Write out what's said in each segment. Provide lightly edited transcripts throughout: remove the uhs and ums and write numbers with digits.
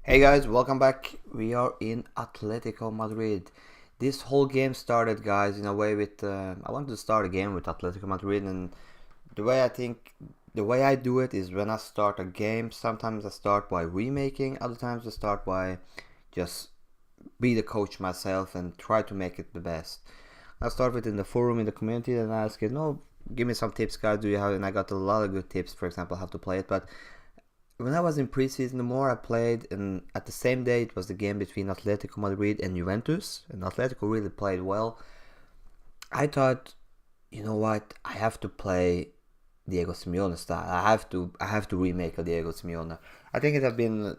Hey guys, welcome back. We are in Atletico Madrid. This whole game started, guys, in a way with I wanted to start a game with Atletico Madrid, and the way I do it is when I start a game. Sometimes I start by remaking, other times I start by just be the coach myself and try to make it the best. I start with in the forum in the community and I ask it, no, give me some tips, guys. Do you have? And I got a lot of good tips. For example, how to play it, but when I was in preseason, the more I played, and at the same day it was the game between Atletico Madrid and Juventus, and Atletico really played well. I thought, you know what, I have to play Diego Simeone style. I have to remake a Diego Simeone. I think it have been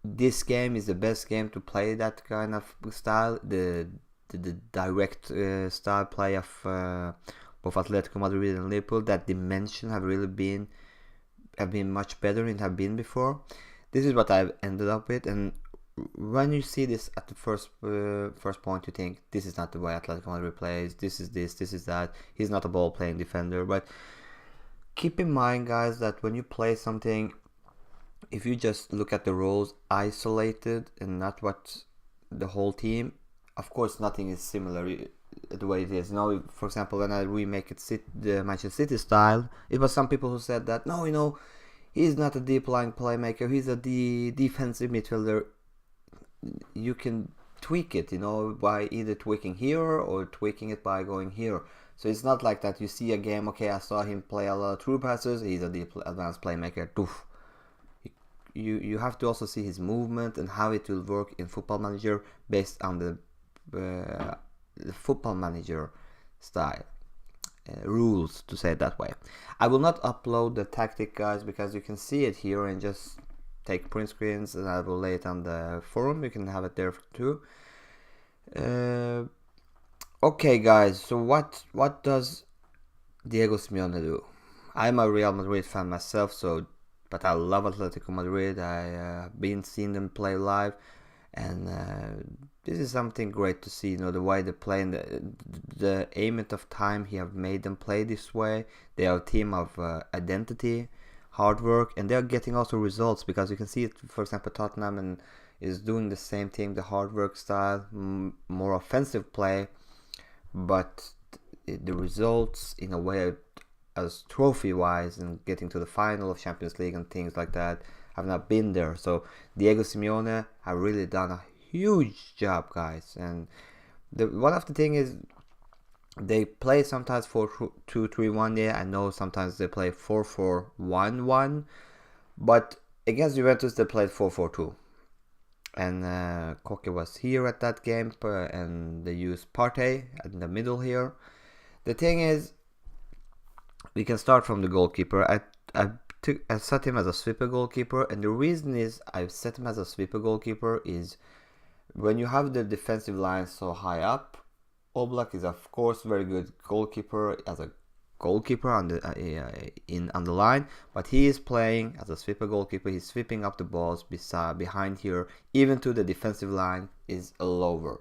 this game is the best game to play that kind of style, the direct style play of both Atletico Madrid and Liverpool. That dimension have been much better than it have been before. This is what I've ended up with, and when you see this at the first point, you think this is not the way Atletico Madrid plays. This is that. He's not a ball playing defender. But keep in mind, guys, that when you play something, if you just look at the roles isolated and not what the whole team, of course, nothing is similar the way it is. Now, for example, when I remake it the Manchester City style, it was some people who said that no, he's not a deep line playmaker. He's a defensive midfielder. You can tweak it, by either tweaking here or tweaking it by going here. So it's not like that. You see a game. Okay, I saw him play a lot of through passes. He's a deep advanced playmaker. Doof. You have to also see his movement and how it will work in Football Manager based on the Football Manager style rules, to say it that way. I will not upload the tactic, guys, because you can see it here and just take print screens, and I will lay it on the forum. You can have it there too. Okay, guys, so what does Diego Simeone do? I'm a Real Madrid fan myself, but I love Atletico Madrid. I been seeing them play live, and this is something great to see. The way they play and the amount of time he have made them play this way. They are a team of identity, hard work, and they are getting also results, because you can see it. For example, Tottenham and is doing the same thing, the hard work style, more offensive play, but the results in a way as trophy wise and getting to the final of Champions League and things like that have not been there. So Diego Simeone have really done a huge job, guys. And one of the thing is they play sometimes 4-2-3-1. Yeah, I know sometimes they play 4-4-1-1, but against Juventus they played 4-4-2. And Koke was here at that game, and they used Partey in the middle here. The thing is, we can start from the goalkeeper. I set him as a sweeper goalkeeper, and the reason is I've set him as a sweeper goalkeeper is when you have the defensive line so high up. Oblak is of course very good goalkeeper as a goalkeeper on the line, but he is playing as a sweeper goalkeeper. He's sweeping up the balls behind here, even to the defensive line is lower.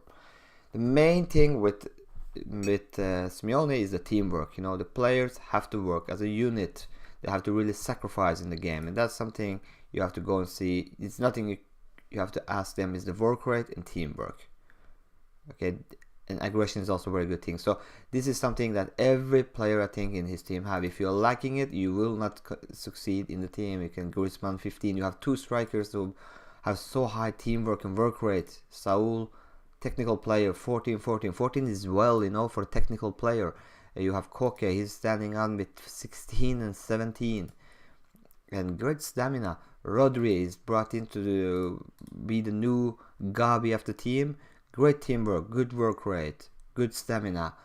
The main thing with Simeone is the teamwork. The players have to work as a unit. They have to really sacrifice in the game, and that's something you have to go and see. It's nothing you have to ask them, is the work rate and teamwork. Okay, and aggression is also a very good thing. So this is something that every player, I think, in his team have. If you're lacking it, you will not succeed in the team. You can Griezmann 15. You have two strikers who have so high teamwork and work rate. Saul, technical player, 14. 14 is well, for a technical player. You have Koke, he's standing on with 16 and 17. And great stamina. Rodri is brought in to be the new Gabi of the team. Great teamwork, good work rate, good stamina.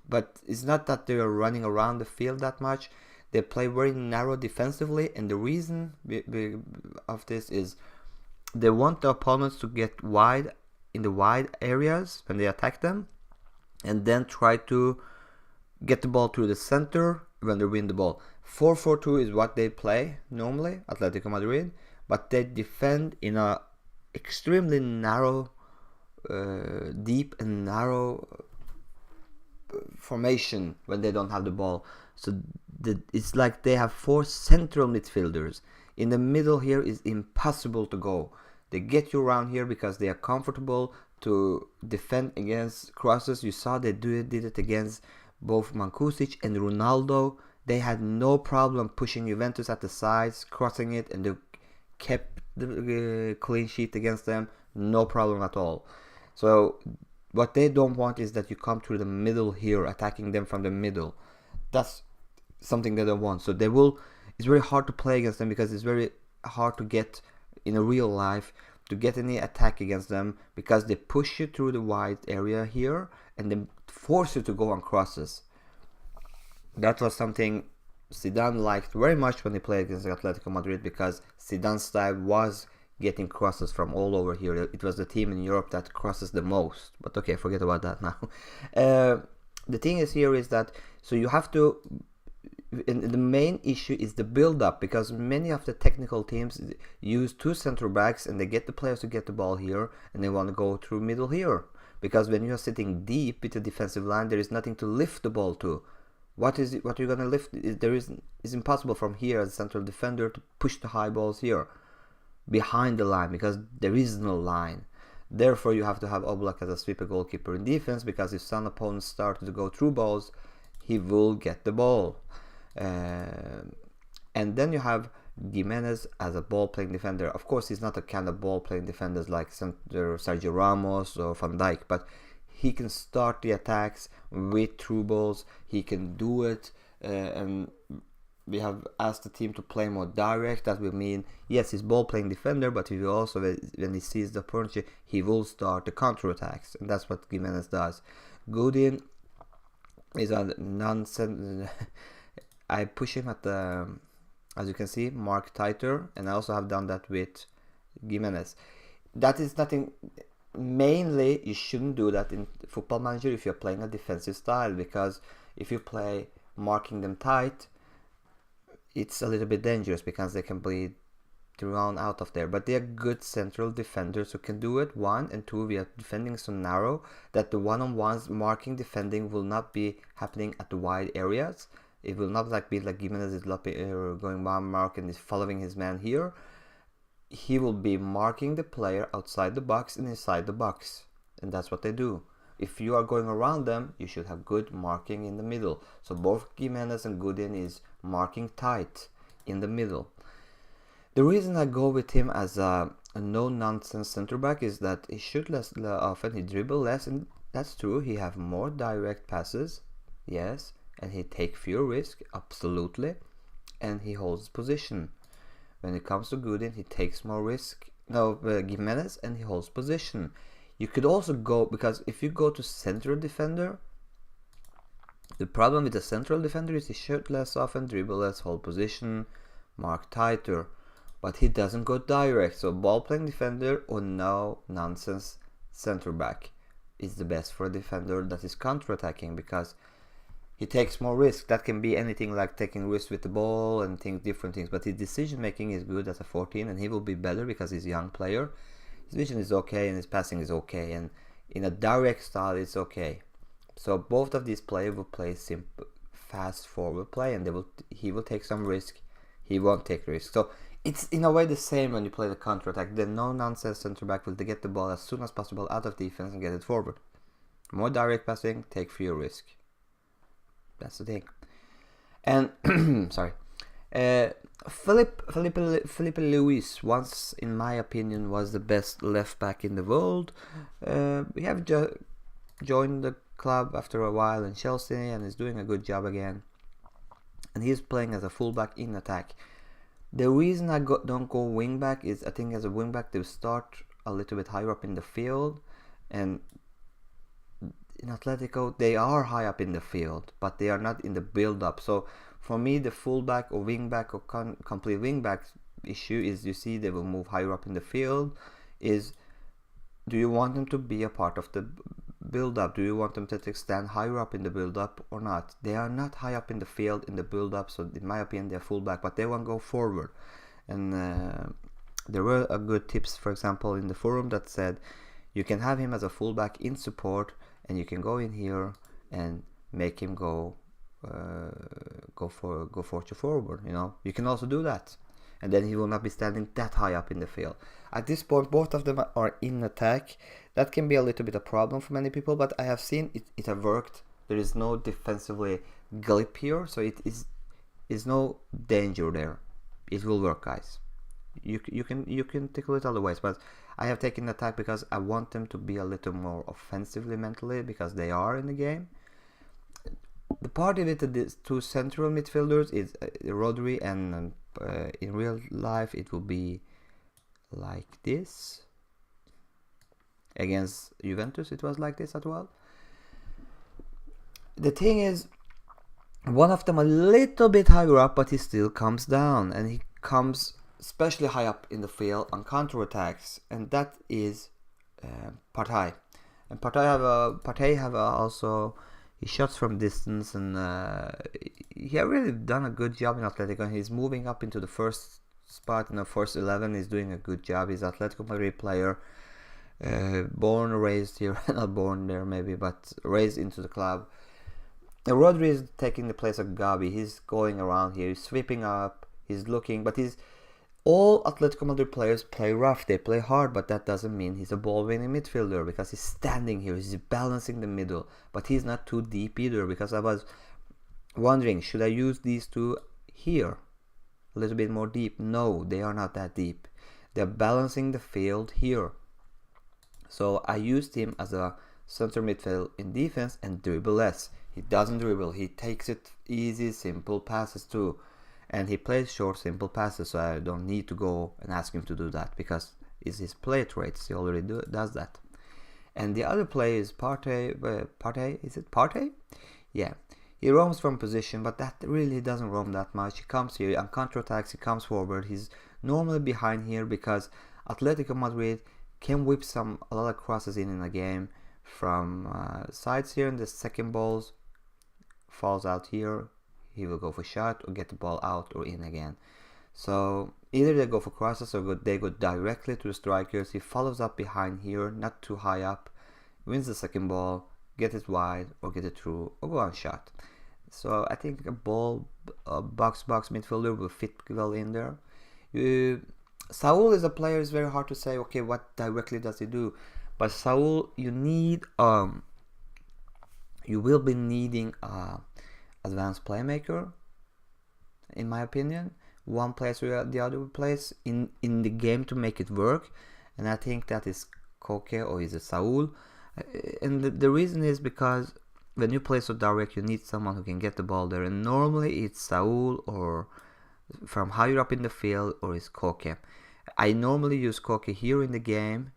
But it's not that they are running around the field that much. They play very narrow defensively, and the reason of this is they want the opponents to get wide in the wide areas when they attack them, and then try to get the ball to the center when they win the ball. 4-4-2 is what they play normally, Atletico Madrid, but they defend in a extremely narrow, deep and narrow formation when they don't have the ball. So it's like they have four central midfielders. In the middle here is impossible to go. They get you around here because they are comfortable to defend against crosses. You saw they did it against both Mancusic and Ronaldo. They had no problem pushing Juventus at the sides, crossing it, and they kept the clean sheet against them. No problem at all. So what they don't want is that you come through the middle here, attacking them from the middle. That's something they don't want. So they will. It's very hard to play against them because it's very hard to get in a real life to get any attack against them because they push you through the wide area here and then force you to go on crosses. That was something Zidane liked very much when he played against Atletico Madrid because Zidane's style was getting crosses from all over here. It was the team in Europe that crosses the most. But okay, forget about that now. The thing is here is that so you have to. The main issue is the build-up because many of the technical teams use two center backs and they get the players to get the ball here and they want to go through middle here because when you are sitting deep with the defensive line, there is nothing to lift the ball to. What you're gonna lift? It's impossible from here as a central defender to push the high balls here behind the line because there is no line. Therefore, you have to have Oblak as a sweeper goalkeeper in defense because if some opponents start to go through balls, he will get the ball. And then you have Gimenez as a ball-playing defender. Of course, he's not a kind of ball-playing defender like Sergio Ramos or Van Dijk, but he can start the attacks with through balls. He can do it, and we have asked the team to play more direct. That will mean, yes, he's ball-playing defender, but he will also, when he sees the opportunity, he will start the counter-attacks, and that's what Gimenez does. Godin is a nonsense. I push him at the, as you can see, mark tighter, and I also have done that with Gimenez. That is nothing. Mainly, you shouldn't do that in Football Manager if you're playing a defensive style, because if you play marking them tight, it's a little bit dangerous because they can be thrown out of there. But they are good central defenders who can do it. One, and two, we are defending so narrow that the one-on-ones marking defending will not be happening at the wide areas. It will not be like Gimenez is going one mark and is following his man here. He will be marking the player outside the box and inside the box. And that's what they do. If you are going around them, you should have good marking in the middle. So both Gimenez and Godin is marking tight in the middle. The reason I go with him as a no-nonsense centre-back is that he shoot less often, he dribble less, and that's true. He have more direct passes, yes. And he take fewer risks, absolutely, and he holds position. When it comes to Godin, he takes more risk. No, Gimenez, and he holds position. You could also go, because if you go to central defender, the problem with the central defender is he shoot less often, dribble less, hold position, mark tighter, but he doesn't go direct. So ball playing defender or no nonsense center back is the best for a defender that is counter attacking because he takes more risk. That can be anything like taking risks with the ball and different things. But his decision making is good as a 14, and he will be better because he's a young player. His vision is okay and his passing is okay, and in a direct style it's okay. So both of these players will play simple, fast forward play, and he will take some risk. He won't take risk. So it's in a way the same when you play the counter attack. The no nonsense center back will get the ball as soon as possible out of defense and get it forward. More direct passing, take fewer risk. That's the thing. And sorry, Felipe Luis once, in my opinion, was the best left back in the world. We have joined the club after a while in Chelsea and is doing a good job again. And he's playing as a fullback in attack. The reason I don't go wing back is I think as a wing back they start a little bit higher up in the field, and in Atletico, they are high up in the field, but they are not in the build-up. So for me, the fullback or wingback or complete wingback issue is, you see, they will move higher up in the field. Is, do you want them to be a part of the build-up? Do you want them to stand higher up in the build-up or not? They are not high up in the field in the build-up, so in my opinion, they're fullback, but they want to go forward. And there were good tips, for example, in the forum that said you can have him as a fullback in support, and you can go in here and make him go forward. You know, you can also do that, and then he will not be standing that high up in the field. At this point, both of them are in attack. That can be a little bit a problem for many people, but I have seen it have worked. There is no defensively glip here, so it is no danger there. It will work, guys. You can tackle it other ways, but I have taken attack because I want them to be a little more offensively mentally, because they are in the game. The party with the two central midfielders is Rodri, and in real life it will be like this. Against Juventus it was like this as well. The thing is, one of them a little bit higher up, but he still comes down, and he comes especially high up in the field on counterattacks, and that is Partey. And Partey have also, he shots from distance, and he has really done a good job in Atletico. He's moving up into the first spot in the first 11. He's doing a good job. He's an Atletico Madrid player, born, raised here, not born there maybe, but raised into the club. Rodri is taking the place of Gavi. He's going around here, he's sweeping up, he's looking, but all Atletico Madrid players play rough, they play hard, but that doesn't mean he's a ball-winning midfielder, because he's standing here, he's balancing the middle, but he's not too deep either, because I was wondering, should I use these two here? A little bit more deep? No, they are not that deep. They're balancing the field here. So I used him as a center midfield in defense and dribble less. He doesn't dribble, he takes it easy, simple passes too. And he plays short, simple passes, so I don't need to go and ask him to do that, because it's his play traits, he already does that. And the other play is Partey, is it Partey? Yeah, he roams from position, but that really doesn't roam that much. He comes here, on counterattacks, he comes forward, he's normally behind here, because Atletico Madrid can whip a lot of crosses in a game from sides here, and the second balls falls out here, he will go for shot or get the ball out or in again. So either they go for crosses or they go directly to the strikers. He follows up behind here, not too high up, wins the second ball, get it wide or get it through or go on shot. So I think a box midfielder will fit well in there. Saul is a player, it's very hard to say, okay, what directly does he do? But Saul, you will be needing advanced playmaker, in my opinion. One plays or the other plays in the game to make it work, and I think that is Koke or is it Saul. And the reason is because when you play so direct, you need someone who can get the ball there, and normally it's Saul or from higher up in the field, or it's Koke. I normally use Koke here in the game,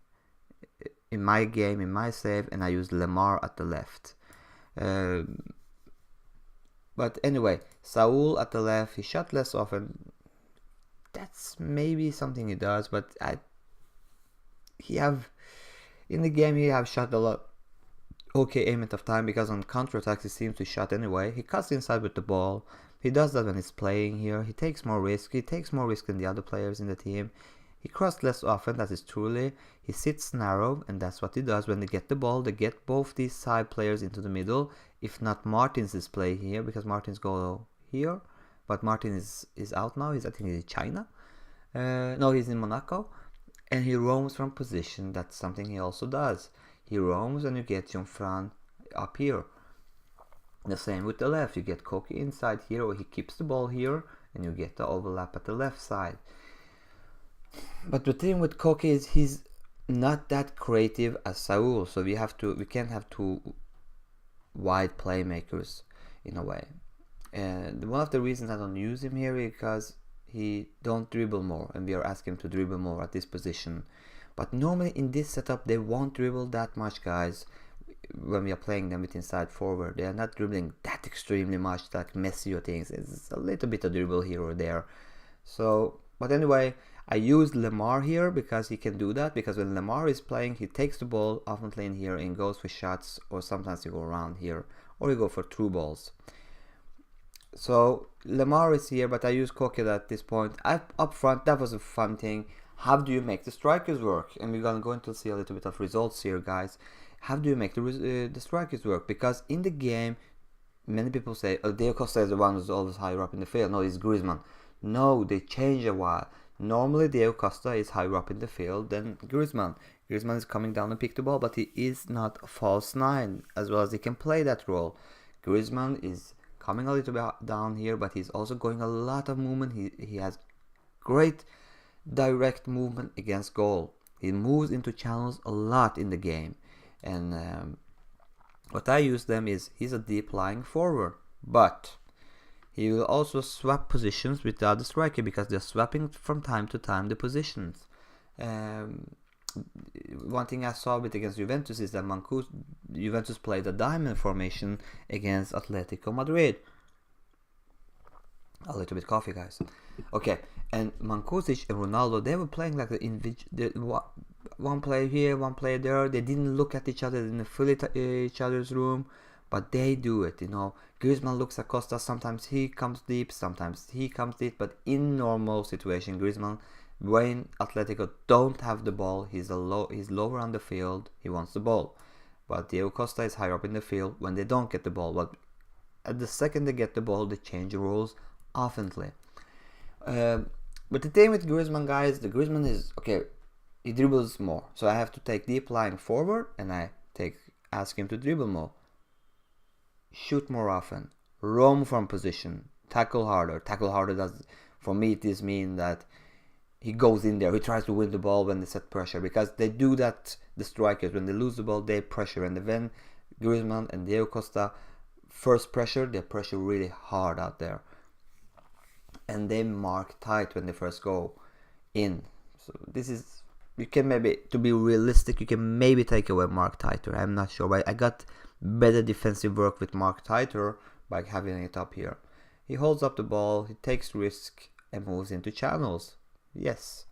in my save, and I use Lemar at the left. But anyway, Saul at the left, he shot less often. That's maybe something he does, but in the game he have shot a lot. Okay, amount of time, because on counterattacks he seems to shot anyway. He cuts inside with the ball. He does that when he's playing here. He takes more risk. He takes more risk than the other players in the team. He crosses less often, that is truly. He sits narrow, and that's what he does. When they get the ball, they get both these side players into the middle. If not, Martins is playing here, because Martins go here. But Martin is out now. I think he's in China. No, he's in Monaco. And he roams from position. That's something he also does. He roams, and you get Jonfran up here. The same with the left. You get Koke inside here, or he keeps the ball here, and you get the overlap at the left side. But the thing with Koke is he's not that creative as Saul, so we can't have two wide playmakers in a way. And one of the reasons I don't use him here is because he don't dribble more, and we are asking him to dribble more at this position. But normally in this setup they won't dribble that much, guys. When we are playing them with inside forward, they are not dribbling that extremely much, like Messi or things. It's a little bit of dribble here or there. So, but anyway, I used Lemar here because he can do that, because when Lemar is playing, he takes the ball often in here and goes for shots, or sometimes he go around here, or he go for through balls. So Lemar is here, but I use Koke at this point. Up front, that was a fun thing. How do you make the strikers work? And we're going to see a little bit of results here, guys. How do you make the strikers work? Because in the game, many people say, Diego Costa is the one who's always higher up in the field. No, it's Griezmann. No, they changed a while. Normally Diego Costa is higher up in the field than Griezmann. Griezmann is coming down to pick the ball, but he is not a false nine as well as he can play that role. Griezmann is coming a little bit down here, but he's also going a lot of movement. He has great direct movement against goal. He moves into channels a lot in the game, and what I use them is he's a deep lying forward, but he will also swap positions with the other striker because they're swapping from time to time the positions. One thing I saw with against Juventus is that Juventus played a diamond formation against Atletico Madrid. A little bit coffee, guys. Okay, and Mancusic and Ronaldo, they were playing like one player here, one player there. They didn't look at each other, they didn't fill each other's room, but they do it, you know. Griezmann looks at Costa, sometimes he comes deep, sometimes he comes deep, but in normal situation, Griezmann, when Atletico don't have the ball, he's lower on the field, he wants the ball. But Diego Costa is higher up in the field when they don't get the ball. But at the second they get the ball, they change the rules oftenly. But the thing with Griezmann, guys, the Griezmann is, okay, he dribbles more. So I have to take deep lying forward and ask him to dribble more. Shoot more often. Roam from position. Tackle harder. Tackle harder does, for me, this means that he goes in there. He tries to win the ball when they set pressure, because they do that, the strikers, when they lose the ball, they pressure. And when Griezmann and Diego Costa first pressure, they pressure really hard out there. And they mark tight when they first go in. So this is, you can maybe, to be realistic, you can maybe take away Mark Tighter. I'm not sure, but I got better defensive work with Mark Tighter by having it up here. He holds up the ball, he takes risk and moves into channels. Yes,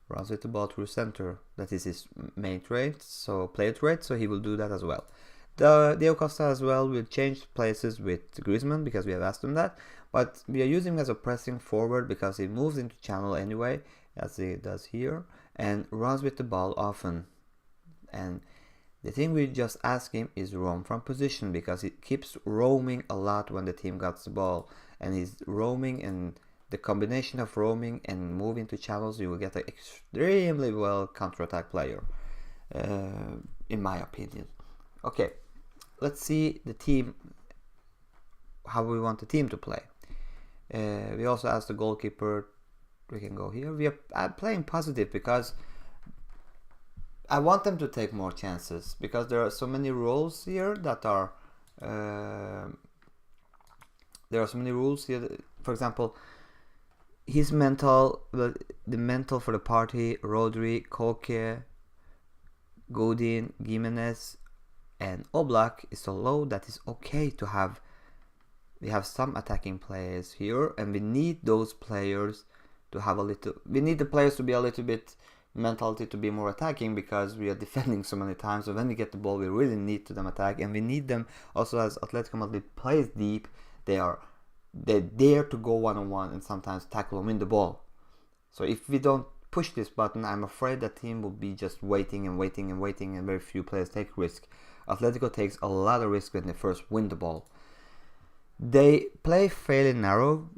runs with the ball through center. That is his main trait, so player trait, so he will do that as well. The Diego Costa as well will change places with Griezmann because we have asked him that, but we are using him as a pressing forward because he moves into channel anyway, as he does here, and runs with the ball often. And the thing we just ask him is roam from position, because he keeps roaming a lot when the team gets the ball, and he's roaming, and the combination of roaming and moving to channels, you will get an extremely well counter-attack player, in my opinion. Okay, let's see the team, how we want the team to play. We also asked the goalkeeper, we can go here. We are playing positive because I want them to take more chances, because there are so many rules here that are for example, his mental, the mental for the party, Rodri, Koke, Godin, Gimenez and Oblak is so low that it's okay to have, we have some attacking players here, and we need those players to have a little, we need the players to be a little bit mentality to be more attacking, because we are defending so many times. So when we get the ball, we really need to them attack, and we need them also, as Atletico Madrid plays deep, they dare to go one-on-one and sometimes tackle and win the ball. So if we don't push this button, I'm afraid the team will be just waiting and waiting and waiting, and very few players take risk. Atletico takes a lot of risk when they first win the ball. They play fairly narrow.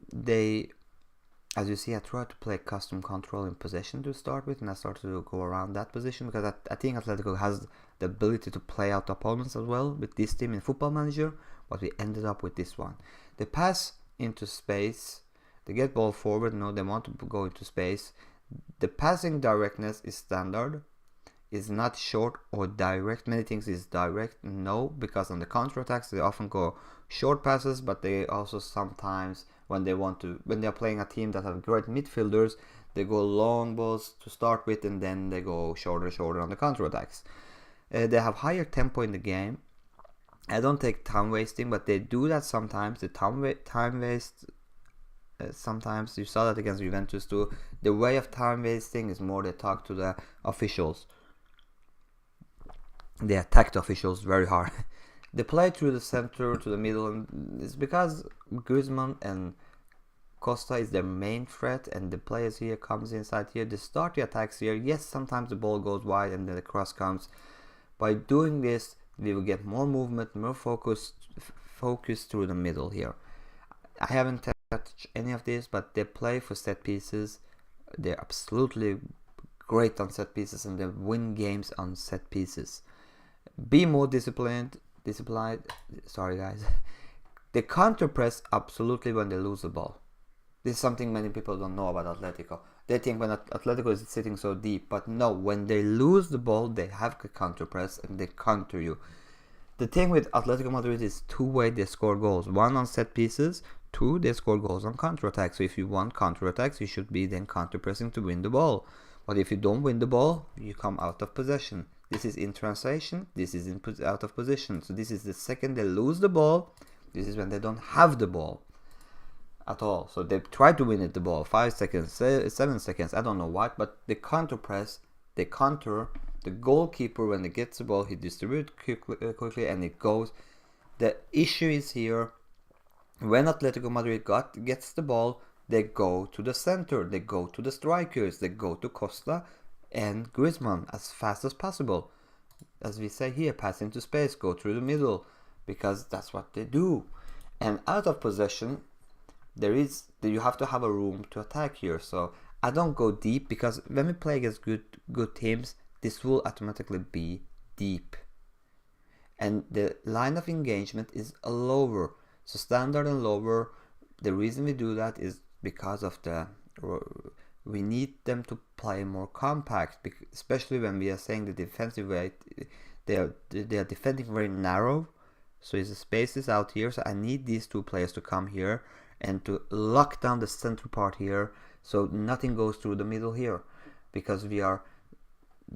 As you see, I try to play custom control in possession to start with, and I start to go around that position, because I think Atletico has the ability to play out opponents as well with this team in Football Manager, but we ended up with this one. They pass into space, they get ball forward, no, they want to go into space. The passing directness is standard, is not short or direct. Many things is direct, no, because on the counter-attacks they often go short passes, but they also sometimes, when they are playing a team that have great midfielders, they go long balls to start with, and then they go shorter on the counter-attacks. They have higher tempo in the game. I don't take time wasting, but they do that sometimes. The time waste, sometimes you saw that against Juventus too. The way of time wasting is more they talk to the officials. They attack the officials very hard. They play through the center to the middle, and it's because Griezmann and Costa is their main threat, and the players here comes inside here. They start the attacks here. Yes, sometimes the ball goes wide and then the cross comes. By doing this, we will get more movement, more focus through the middle here. I haven't tested touch any of this, but they play for set pieces. They're absolutely great on set pieces, and they win games on set pieces. Be more disciplined. Sorry, guys. They counter press absolutely when they lose the ball. This is something many people don't know about Atletico. They think when Atletico is sitting so deep, but no, when they lose the ball, they have to counter press and they counter you. The thing with Atletico Madrid is two-way. They score goals. One on set pieces, two, they score goals on counter-attacks. So if you want counter-attacks, you should be then counter-pressing to win the ball. But if you don't win the ball, you come out of possession. This is in translation, this is out of position. So this is the second they lose the ball, this is when they don't have the ball at all. So they try to win it the ball, 5 seconds, 7 seconds, I don't know what, but they counter press, they counter. The goalkeeper, when he gets the ball, he distributes quickly and it goes. The issue is here, when Atletico Madrid gets the ball, they go to the center, they go to the strikers, they go to Costa and Griezmann as fast as possible. As we say here, pass into space, go through the middle, because that's what they do. And out of possession, you have to have a room to attack here. So I don't go deep, because when we play against good teams, this will automatically be deep. And the line of engagement is lower. So standard and lower. The reason we do that is because of we need them to play more compact, especially when we are saying the defensive way. They are defending very narrow, so the space is out here. So I need these two players to come here and to lock down the center part here, so nothing goes through the middle here, because we are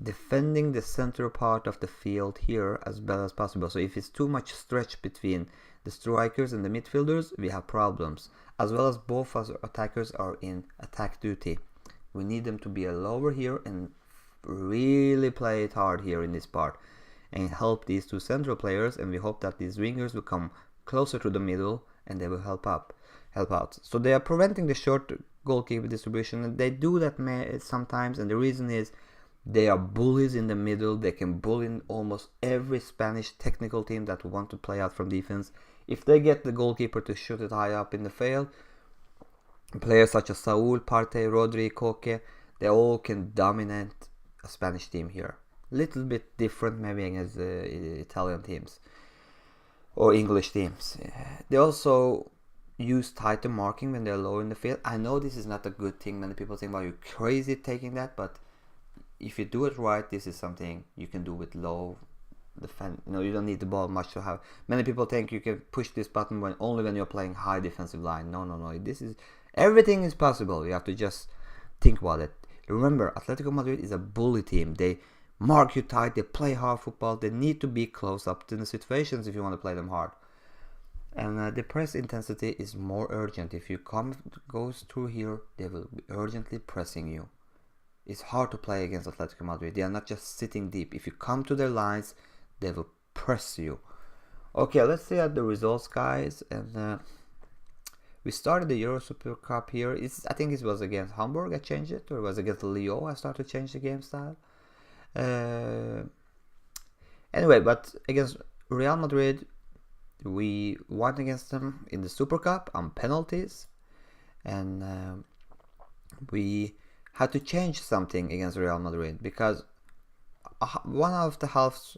defending the center part of the field here as well as possible. So if it's too much stretch between the strikers and the midfielders, we have problems, as well as both attackers are in attack duty. We need them to be lower here and really play it hard here in this part and help these two central players, and we hope that these wingers will come closer to the middle and they will help out. So they are preventing the short goalkeeper distribution, and they do that sometimes, and the reason is they are bullies in the middle. They can bully almost every Spanish technical team that want to play out from defense. If they get the goalkeeper to shoot it high up in the field, players such as Saúl, Partey, Rodri, Koke, they all can dominate a Spanish team here. Little bit different maybe against Italian teams or English teams. They also use tighter marking when they're low in the field. I know this is not a good thing. Many people think, well, you're crazy taking that, but if you do it right, this is something you can do with low defense. You don't need the ball much to have. Many people think you can push this button only when you're playing high defensive line. No. Everything is possible. You have to just think about it. Remember, Atletico Madrid is a bully team. They mark you tight. They play hard football. They need to be close up to the situations if you want to play them hard. And the press intensity is more urgent. If you goes through here, they will be urgently pressing you. It's hard to play against Atletico Madrid. They are not just sitting deep. If you come to their lines, they will press you. Okay, let's see at the results, guys. And we started the Euro Super Cup here. I think it was against Hamburg I changed it, or it was against Lyon I started to change the game style. Anyway, but against Real Madrid, we won against them in the Super Cup on penalties, and we had to change something against Real Madrid, because one of the halves,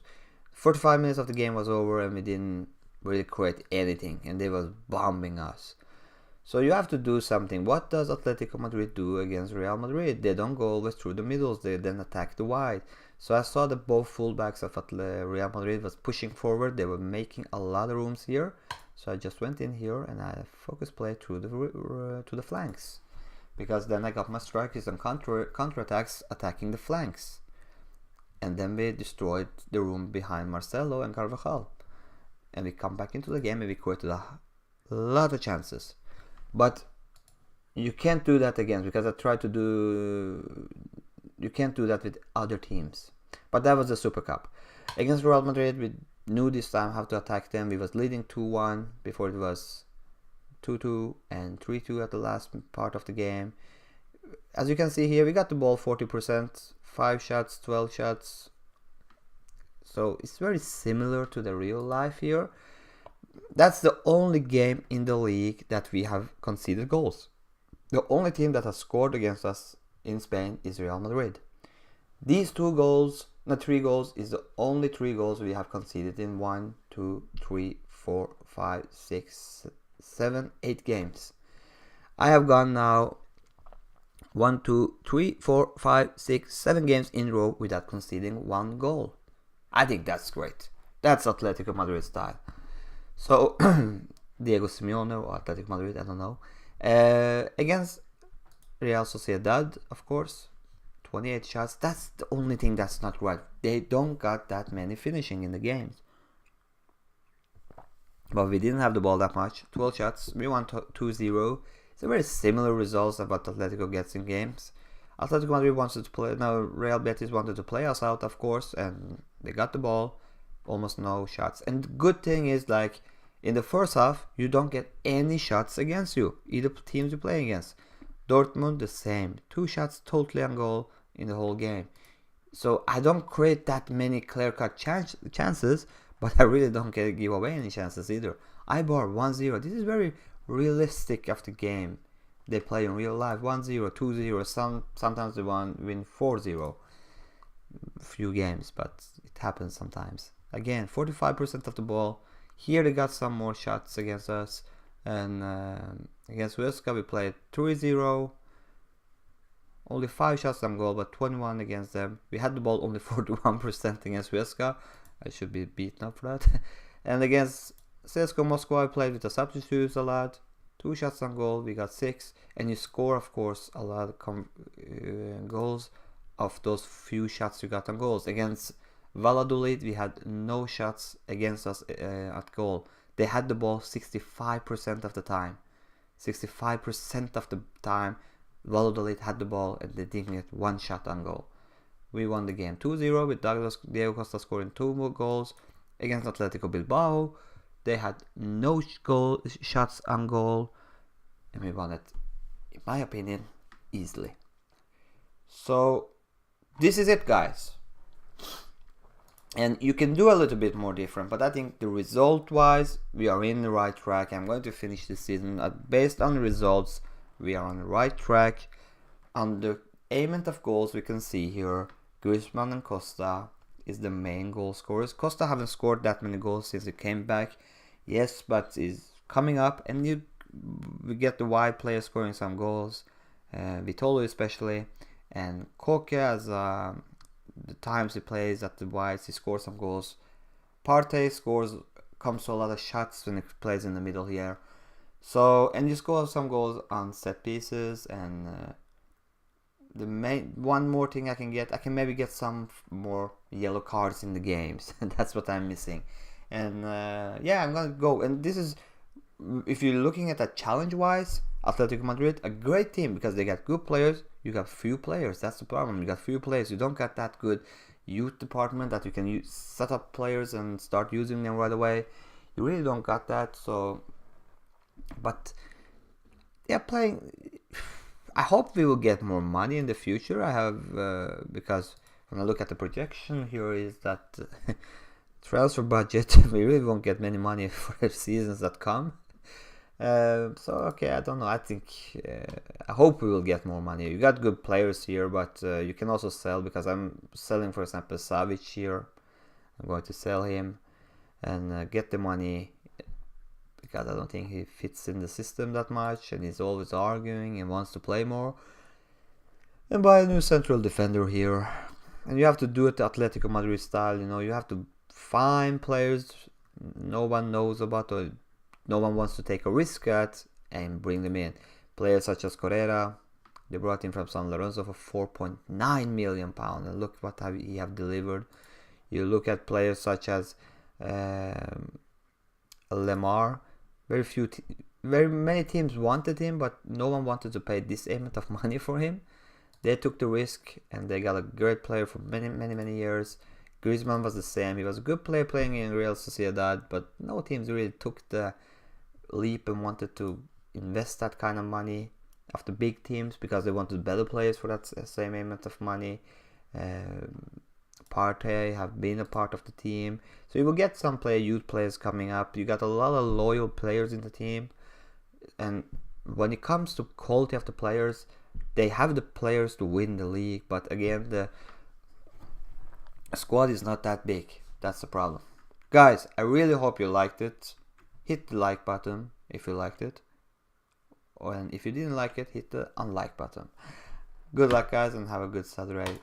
45 minutes of the game was over and we didn't really create anything, and they was bombing us. So you have to do something. What does Atletico Madrid do against Real Madrid? They don't go always through the middles, they then attack the wide. So I saw that both fullbacks of Real Madrid was pushing forward. They were making a lot of rooms here. So I just went in here and I focus play through to the flanks, because then I got my strikers and counter-attacks attacking the flanks. And then we destroyed the room behind Marcelo and Carvajal. And we come back into the game and we created a lot of chances. But you can't do that again, because I tried to do... You can't do that with other teams. But that was the Super Cup. Against Real Madrid, we knew this time how to attack them. We was leading 2-1 before it was 2-2 and 3-2 at the last part of the game. As you can see here, we got the ball 40%, 5 shots, 12 shots. So it's very similar to the real life here. That's the only game in the league that we have conceded goals. The only team that has scored against us in Spain is Real Madrid. These 3 goals is the only 3 goals we have conceded in 1, 2, 3, 4, 5, 6, 7, 8 games. I have gone now 1, 2, 3, 4, 5, 6, 7 games in a row without conceding 1 goal. I think that's great. That's Atletico Madrid style. So, Diego Simeone or Atletico Madrid, I don't know. Against Real Sociedad, of course, 28 shots. That's the only thing that's not right. They don't got that many finishing in the games. But we didn't have the ball that much. 12 shots. We won 2-0. It's a very similar results of what Atletico gets in games. Atletico Madrid wanted to play. Now Real Betis wanted to play us out, of course, and they got the ball. Almost no shots. And the good thing is, like, in the first half, you don't get any shots against you, either teams you play against. Dortmund, the same. 2 shots totally on goal in the whole game. So I don't create that many clear-cut chances, but I really don't give away any chances either. I bar 1-0. This is very realistic of the game they play in real life. 1-0, 2-0. Sometimes they win 4-0. Few games, but it happens sometimes. Again, 45% of the ball. Here they got some more shots against us. And against Huesca we played 3-0. Only 5 shots on goal, but 21 against them. We had the ball only 41% against Huesca. I should be beaten up for that. And against CSKA Moscow I played with the substitutes a lot. 2 shots on goal, we got 6. And you score, of course, a lot of goals of those few shots you got on goals. Against Valladolid, we had no shots against us at goal. They had the ball 65% of the time. 65% of the time, Valladolid had the ball and they didn't get 1 shot on goal. We won the game 2-0 with Diego Costa scoring 2 more goals. Against Atletico Bilbao, they had no shots on goal. And we won it, in my opinion, easily. So, this is it, guys. And you can do a little bit more different, but I think the result-wise, we are in the right track. I'm going to finish this season. Based on the results, we are on the right track. On the aimment of goals, we can see here, Griezmann and Costa is the main goal scorers. Costa haven't scored that many goals since he came back. Yes, but is coming up, and we get the wide player scoring some goals. Vitolo especially, and Koke as the times he plays at the wides, he scores some goals. Partey comes to a lot of shots when he plays in the middle here. So, and you score some goals on set pieces, and one more thing I can maybe get some more yellow cards in the games. That's what I'm missing. And yeah, I'm gonna go. And this is, if you're looking at that challenge-wise, Atletico Madrid, a great team because they got good players. You got few players. That's the problem. You got few players. You don't got that good youth department that you can set up players and start using them right away. You really don't got that. So, but yeah, playing. I hope we will get more money in the future. I have because when I look at the projection here is that transfer budget, we really won't get many money for the seasons that come. So okay, I don't know. I think I hope we will get more money. You got good players here, but you can also sell, because I'm selling, for example, Savic here. I'm going to sell him and get the money, because I don't think he fits in the system that much, and he's always arguing and wants to play more. And buy a new central defender here. And you have to do it the Atletico Madrid style. You know, you have to find players no one knows about, or no one wants to take a risk at, and bring them in. Players such as Correa, they brought in from San Lorenzo for £4.9 million, and look what he have delivered. You look at players such as Lemar. Very many teams wanted him, but no one wanted to pay this amount of money for him. They took the risk, and they got a great player for many years. Griezmann was the same. He was a good player playing in Real Sociedad, but no teams really took the leap and wanted to invest that kind of money of the big teams, because they wanted better players for that same amount of money. Partey have been a part of the team. So you will get some youth players coming up. You got a lot of loyal players in the team. And when it comes to quality of the players, they have the players to win the league. But again, the squad is not that big. That's the problem. Guys, I really hope you liked it. Hit the like button if you liked it. And if you didn't like it, hit the unlike button. Good luck, guys, and have a good Saturday.